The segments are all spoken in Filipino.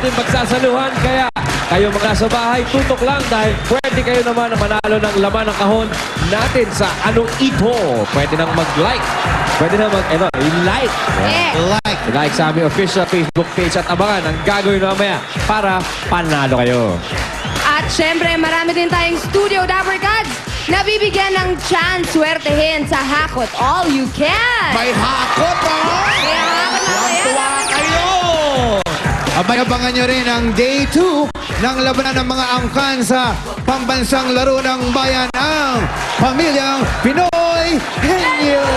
ating pagsasaluhan. Kaya kayo mga sa bahay, tutok lang dahil pwede kayo naman na manalo ng laman ng kahon natin sa Ano Ito. Pwede nang mag-like. Pwede na i-like. I-like sa aming official Facebook page at abangan ang gagawin mamaya para panalo kayo. At syempre, marami din tayong Studio Dapper Gods na bibigyan ng chance swertehin sa Hakot All You Can. May hakot, oh! May hakot na kaya. Tuwa kayo! Abangan nyo rin ang Day 2 ng labanan ng mga angkan sa pambansang laro ng bayan ang Pamilyang Pinoy Henyo!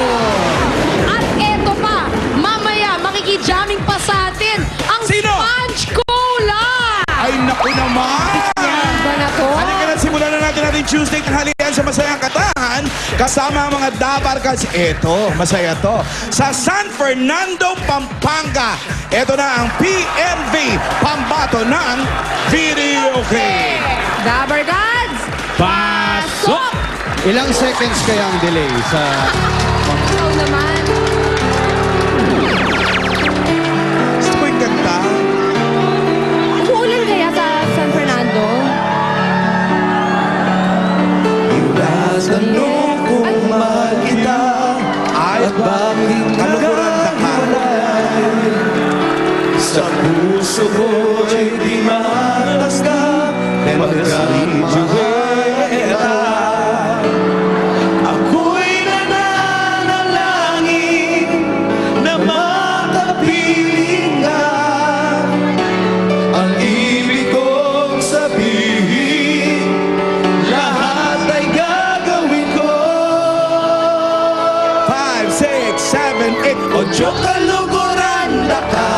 At eto pa, mamaya makikijamming pa sa atin ang Sino? Sponge Cola! Ay, naku naman! Yan ba na to? Halika na, simulan na natin ating Tuesday tanghalian sa Masayang Katahan kasama ang mga dabar kasi eto, masaya to. Sa San Fernando, Pampanga, eto na ang PNV, pambato ng video game. Dapper Gods! Pasok! Ilang seconds kaya ang delay sa... Ikaw naman. Gusto mo yung kanta? Umuulan kaya sa San Fernando? Tanong kung makita ay bakit kalukuran na ka? Sa puso ko'y di mataskap magkahijuhera. Ako'y nananalangin na makapiling ka. Ang ibig kong sabihin, lahat ay gagawin ko. 5, 6, 7, 8, 8 kalukuran na ka.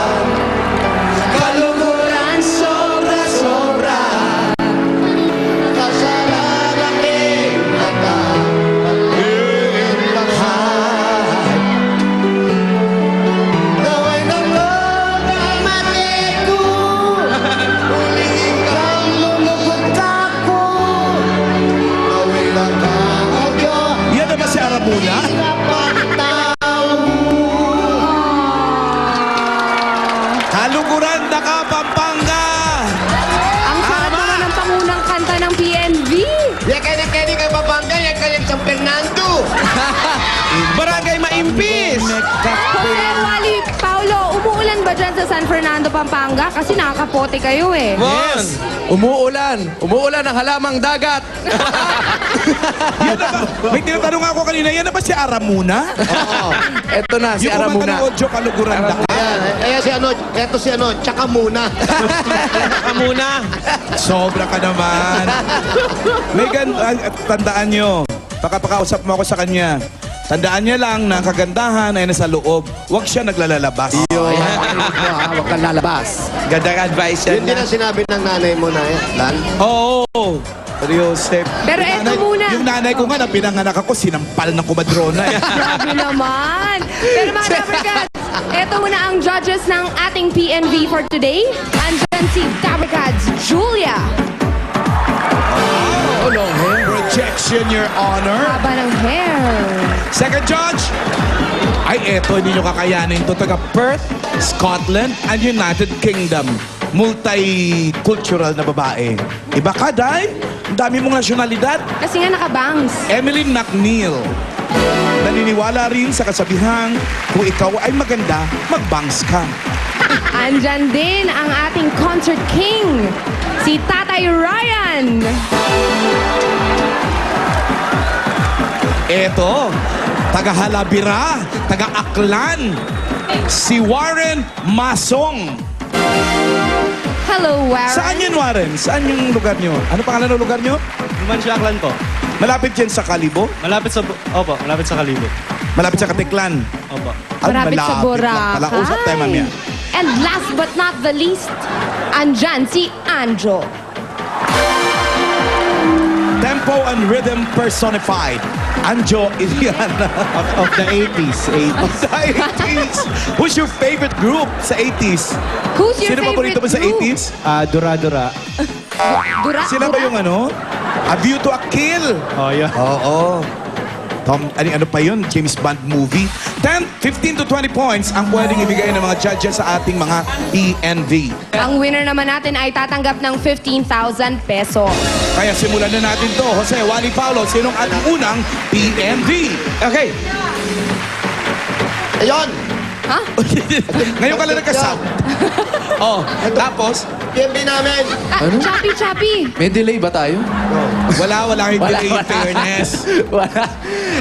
Kalukuran sobra-sobra. Kasalanan nata. Lahat. Gawin ng pagkamali ko. Ulihin kang lumubot ako. Gawin lang ako. Yan na ba si Arabuna? Kalukuran na ka, Pampanga! Ang sarap naman ng pangunang kanta ng PNV. Yan kaya kay Papanga, yan kaya San Fernando. Barangay Maimpis! Jose Wally, Paulo, umuulan ba dyan sa San Fernando, Pampanga? Kasi nakakapote kayo eh. Yes! Umuulan. Umuulan ang halamang dagat. Yan na ba? May tinatanong ako kanina, yan na ba si Aramuna? Oo. Eto na, si Yung kumanta Aramuna. ng Ojo Kalukuran na ka. Ayan si ano, eto si ano, tsaka muna. Sobra ka naman. May tandaan nyo, pakapakausap mo ako sa kanya. Tandaan niya lang na ang kagandahan ay nasa loob. Huwag siya naglalabas. Huwag kang lalabas. Gandang advice Yun yan. din ang sinabi ng nanay mo na Lan. Oo. Joseph. Pero Yung eto muna. Yung nanay ko nga na pinanganak ako, sinampal ng kumadrona. Grabe naman. Pero mga Dapper Gods, eto muna ang judges ng ating PNV for today. Andyan si Dapper Gods, Julia. Projection, Your Honor. Haba ng hair. Second judge, ay eto, hindi nyo kakayanin to. Taga Perth, Scotland, and United Kingdom. Multicultural na babae. Iba ka, Day? Ang dami mong nasyonalidad. Kasi nga nakabangs. Emily McNeil. Naniniwala rin sa kasabihang, kung ikaw ay maganda, magbangs ka. Andyan din ang ating concert king, si Tatay Ryan. Eto, taga Halabira, taga Aklan, si Warren Masong. Hello, Warren. Saan yun, Warren? Saan yung lugar nyo? Ano pangalan ng lugar nyo? Numancia Aklan po. Malapit yan sa Kalibo? Malapit sa Kalibo. Malapit sa Katiklan? Opo. Ay, Marapit sa lang pala. Usap tayo, Boracay. mamaya. And last but not the least, andyan si Anjo. Tempo and rhythm personified. Anjo Iliana. Of the 80s. Of the 80s. Who's your favorite group sa 80s? Who's your Sino favorite paborito mo sa group? 80s? Dura-dura. Dura, Sila ba yung ano? A View to a Kill. Oh, yeah. Oo. ano pa yun? James Bond movie. 10, 15 to 20 points ang pwedeng ibigay ng mga judges sa ating mga PNV. Ang winner naman natin ay tatanggap ng 15,000 peso. Kaya simulan na natin to. Jose, Wally, Paulo, sinong ating unang PNV? Okay. Ayun! Ha? Ngayon ka lang nagkasal. Oh, tapos, PMB namin! Choppy. may delay ba tayo? Wala kang delay in wala. fairness. Wala.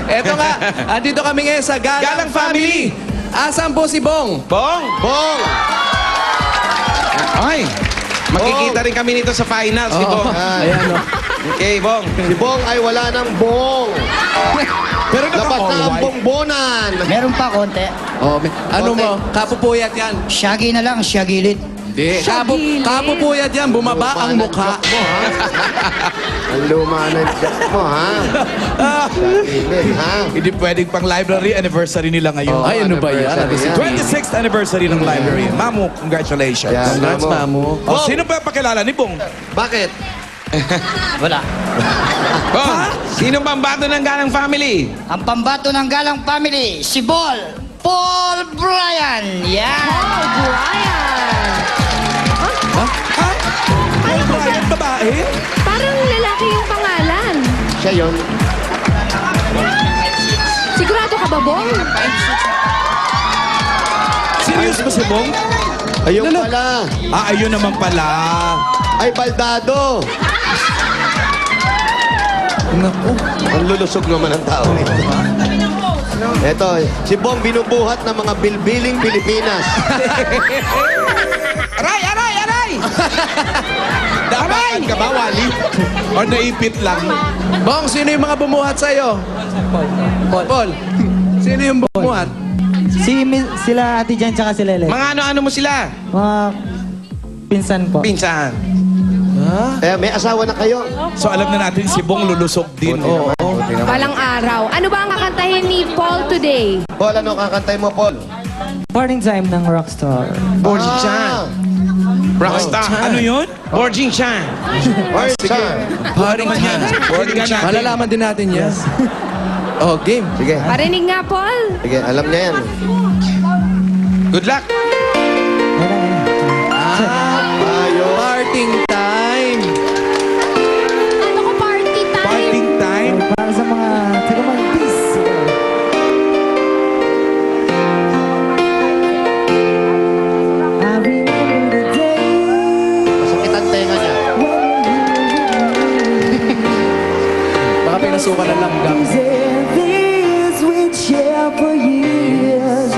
Eto nga, andito kami ngayon sa Galang, Galang Family. Asan po si Bong? Bong! Bong! Ay, magkikita rin kami nito sa finals, di Bong? Ayan, oh. Okay, Bong. Si Bong ay wala ng bong! Pero Dapat na ang naka-all-white. bongbonan! Meron pa konti. Oh, ano mo? Kapupuyat yan. Shaggy na lang, shagilid. Hindi. Shagilid. Kapupuyat yan. Bumaba ang mukha. Ang luma ng joke mo, ha? Shagilid, ha? Hindi pwedeng pang library anniversary nila ngayon. Ay, ano ba yan? Anniversary yan. 26th anniversary ng library. Mamu, congratulations. Yan. Congrats, Mamu. Oh, sino pa pakilala ni Bong? Bakit? Wala. Bong, sino pambato ng Galang Family? Ang pambato ng Galang Family, si Paul Bryan. Yan. Oh, Brian. Paul Brian, babae? Parang lalaki yung pangalan. Siya yun. Sigurado ka ba, Bong? Serious ba si Bong? Ayun pala. Ayun naman pala. Ay, baldado! Ang lulusog naman ang tao nito. Ito, si Bong binubuhat ng mga bilbiling Pilipinas. Aray! Dapat ka ba, Wally? Or naipit lang? Bong, sino yung mga bumuhat sa'yo? Paul. Sino yung bumuhat? Sila Ate Jan tsaka si Lele. Mga ano-ano mo sila? Mga pinsan po. Pinsan. May asawa na kayo. So alam na natin si Bong lulusog din. Walang araw. Ano ba ang kakantahin ni Paul today? Paul, ano kakantay mo, Paul? Morning time ng Rockstar. Borjing Chan. Rockstar. Ano yun? Borjing Chan. Rockstar. Boarding Yan. Boarding natin. Malalaman din natin yan. Oh, game. Sige, Parinig nga, Paul. sige, alam niya yan. Good luck. Ayun. Parting time. Ano ko party time? Parting time? Para sa mga taga-Malpis. I remember the day Masakit ang tenga niya. Baka pinasukan ng langgam. and this we'd share for years.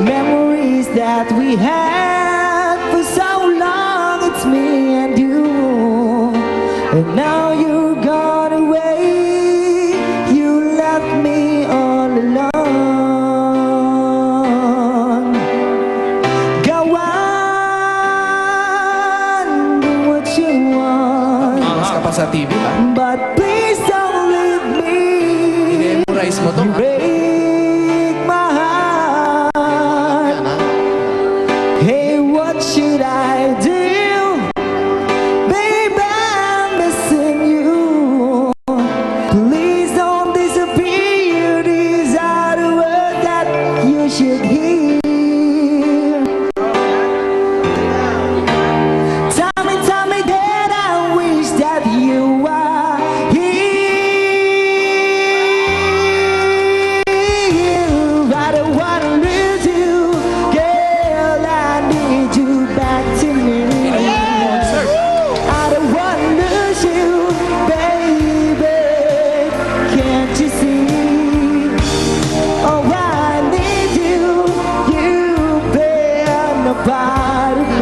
Memories that we had for so long. It's me and you, and now you're gone away. You left me all alone. Go on, do what you want, Mas ka pa sa TV, ha? but please don't leave me. I-memorize mo to, You ha? break my heart. Hey, what should I do? Baby, I'm missing you. Please don't disappear. These are the words that you should hear. Tell me that I wish that you are here. I don't wanna lose you, girl. I need you back to me. I don't wanna lose you, baby. Can't you see? Oh, I need you. You bear no part of me.